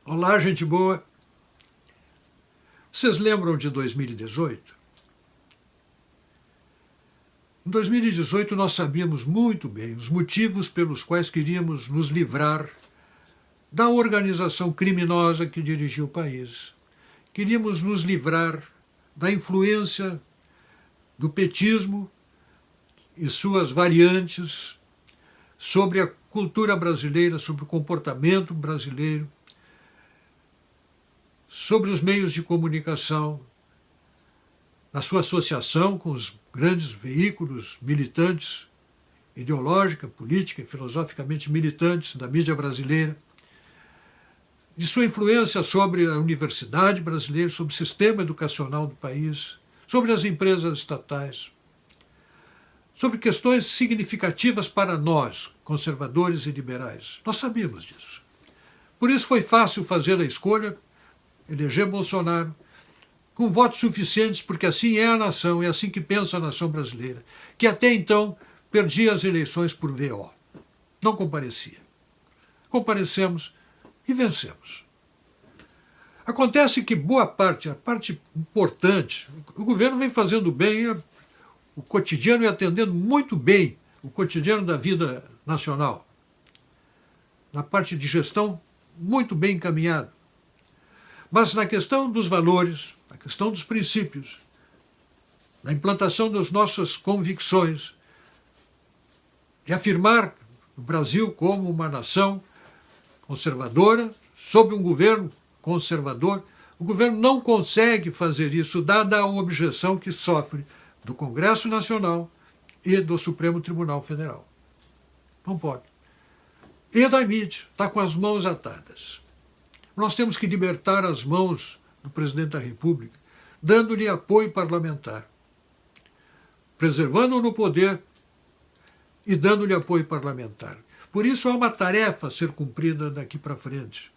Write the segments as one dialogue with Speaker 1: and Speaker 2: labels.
Speaker 1: Olá, gente boa. Vocês lembram de 2018? Em 2018 nós sabíamos muito bem os motivos pelos quais queríamos nos livrar da organização criminosa que dirigia o país. Queríamos nos livrar da influência do petismo e suas variantes sobre a cultura brasileira, sobre o comportamento brasileiro, sobre os meios de comunicação, na sua associação com os grandes veículos militantes, ideológica, política e filosoficamente militantes da mídia brasileira, de sua influência sobre a universidade brasileira, sobre o sistema educacional do país, sobre as empresas estatais, sobre questões significativas para nós, conservadores e liberais. Nós sabíamos disso. Por isso foi fácil fazer a escolha, eleger Bolsonaro, com votos suficientes, porque assim é a nação, é assim que pensa a nação brasileira, que até então perdia as eleições por VO. Não comparecia. Comparecemos e vencemos. Acontece que boa parte, a parte importante, o governo vem fazendo bem o cotidiano e atendendo muito bem o cotidiano da vida nacional. Na parte de gestão, muito bem encaminhado. Mas na questão dos valores, na questão dos princípios, na implantação das nossas convicções, de afirmar o Brasil como uma nação conservadora, sob um governo conservador, o governo não consegue fazer isso, dada a objeção que sofre do Congresso Nacional e do Supremo Tribunal Federal. Não pode. E da mídia, está com as mãos atadas. Nós temos que libertar as mãos do presidente da República, dando-lhe apoio parlamentar, preservando-o no poder e dando-lhe apoio parlamentar. Por isso há uma tarefa a ser cumprida daqui para frente.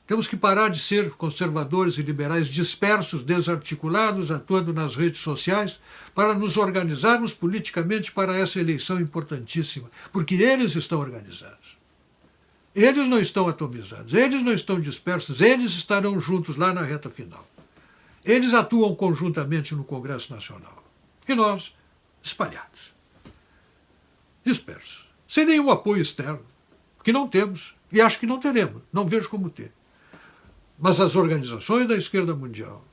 Speaker 1: Temos que parar de ser conservadores e liberais dispersos, desarticulados, atuando nas redes sociais, para nos organizarmos politicamente para essa eleição importantíssima, porque eles estão organizados. Eles não estão atomizados, eles não estão dispersos, eles estarão juntos lá na reta final. Eles atuam conjuntamente no Congresso Nacional. E nós, espalhados, dispersos, sem nenhum apoio externo, que não temos e acho que não teremos, não vejo como ter. Mas as organizações da esquerda mundial,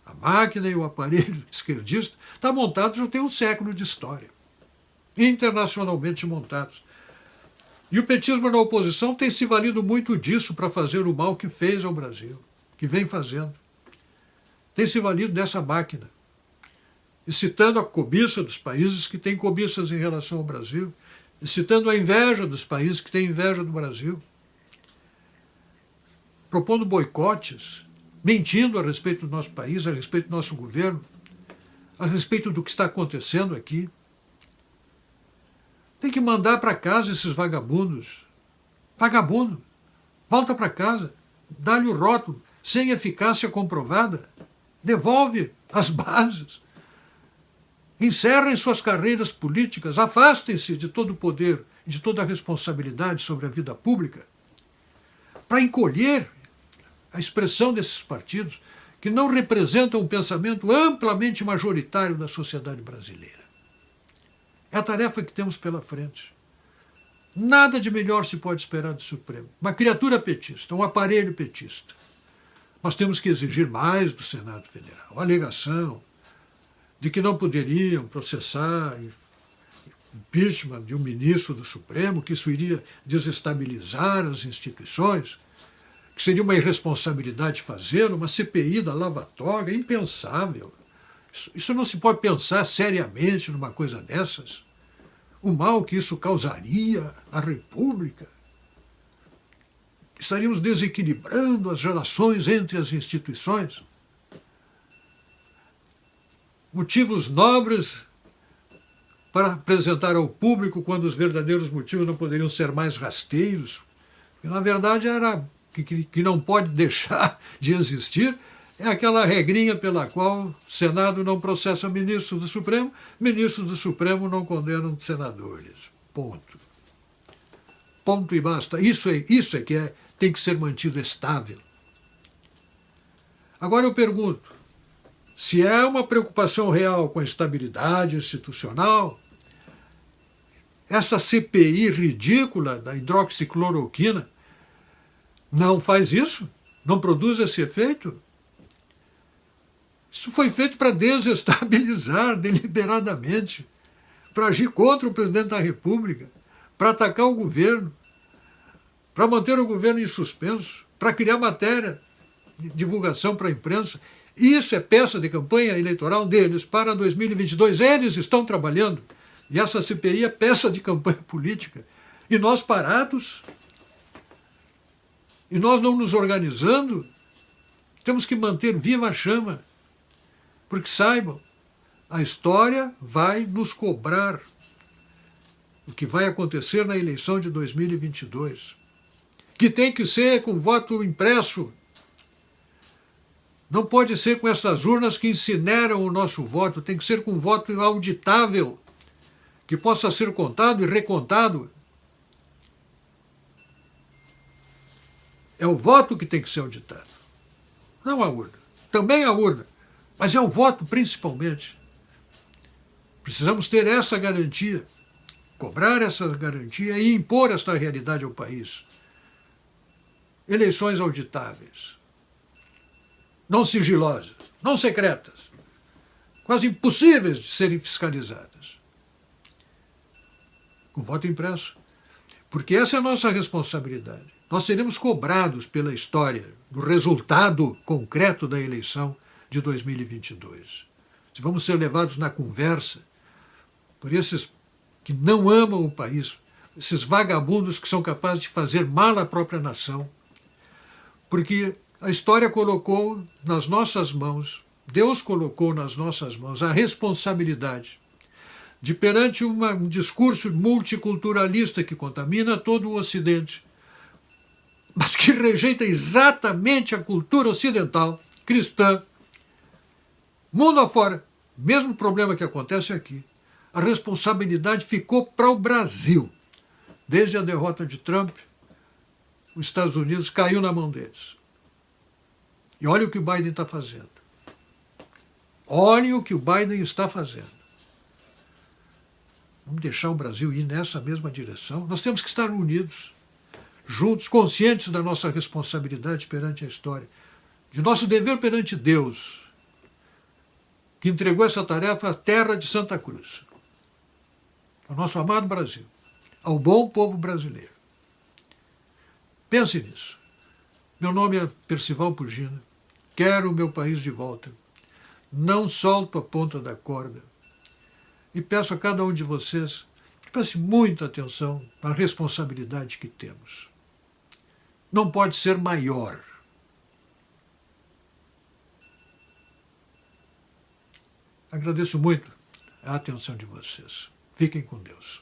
Speaker 1: a máquina e o aparelho esquerdista, está montado já tem um século de história, internacionalmente montados. E o petismo na oposição tem se valido muito disso para fazer o mal que fez ao Brasil, que vem fazendo. Tem se valido dessa máquina, excitando a cobiça dos países que têm cobiças em relação ao Brasil, excitando a inveja dos países que têm inveja do Brasil, propondo boicotes, mentindo a respeito do nosso país, a respeito do nosso governo, a respeito do que está acontecendo aqui. Tem que mandar para casa esses vagabundos. Vagabundo, volta para casa, dá-lhe o rótulo, sem eficácia comprovada, devolve as bases, encerrem suas carreiras políticas, afastem-se de todo o poder, de toda a responsabilidade sobre a vida pública, para encolher a expressão desses partidos que não representam um pensamento amplamente majoritário da sociedade brasileira. É a tarefa que temos pela frente. Nada de melhor se pode esperar do Supremo. Uma criatura petista, um aparelho petista. Nós temos que exigir mais do Senado Federal. A alegação de que não poderiam processar impeachment de um ministro do Supremo, que isso iria desestabilizar as instituições, que seria uma irresponsabilidade fazer, uma CPI da lava-toga, impensável. Isso não se pode pensar seriamente numa coisa dessas. O mal que isso causaria à República. Estaríamos desequilibrando as relações entre as instituições. Motivos nobres para apresentar ao público quando os verdadeiros motivos não poderiam ser mais rasteiros. E, na verdade, era que não pode deixar de existir é aquela regrinha pela qual o Senado não processa ministro do Supremo não condenam senadores. Ponto. Ponto e basta. Isso é que é tem que ser mantido estável. Agora eu pergunto, se é uma preocupação real com a estabilidade institucional, essa CPI ridícula da hidroxicloroquina não faz isso? Não produz esse efeito? Isso foi feito para desestabilizar deliberadamente, para agir contra o presidente da República, para atacar o governo, para manter o governo em suspenso, para criar matéria de divulgação para a imprensa. Isso é peça de campanha eleitoral deles para 2022. Eles estão trabalhando. E essa CPI é peça de campanha política. E nós parados, e nós não nos organizando, temos que manter viva a chama. Porque saibam, a história vai nos cobrar o que vai acontecer na eleição de 2022. Que tem que ser com voto impresso. Não pode ser com essas urnas que incineram o nosso voto, tem que ser com voto auditável, que possa ser contado e recontado. É o voto que tem que ser auditado, não a urna. Também a urna, mas é o voto principalmente. Precisamos ter essa garantia, cobrar essa garantia e impor esta realidade ao país. Eleições auditáveis, não sigilosas, não secretas, quase impossíveis de serem fiscalizadas, com voto impresso, porque essa é a nossa responsabilidade. Nós seremos cobrados pela história do resultado concreto da eleição de 2022. Se vamos ser levados na conversa por esses que não amam o país, esses vagabundos que são capazes de fazer mal à própria nação, porque a história colocou nas nossas mãos, Deus colocou nas nossas mãos a responsabilidade de, perante um discurso multiculturalista que contamina todo o Ocidente, mas que rejeita exatamente a cultura ocidental, cristã, mundo afora, mesmo problema que acontece aqui, a responsabilidade ficou para o Brasil. Desde a derrota de Trump, os Estados Unidos caiu na mão deles. E olha o que o Biden está fazendo. Olhem o que o Biden está fazendo. Vamos deixar o Brasil ir nessa mesma direção? Nós temos que estar unidos, juntos, conscientes da nossa responsabilidade perante a história, de nosso dever perante Deus, que entregou essa tarefa à terra de Santa Cruz, ao nosso amado Brasil, ao bom povo brasileiro. Pense nisso. Meu nome é Percival Pugina. Quero o meu país de volta. Não solto a ponta da corda. E peço a cada um de vocês que preste muita atenção na responsabilidade que temos. Não pode ser maior. Agradeço muito a atenção de vocês. Fiquem com Deus.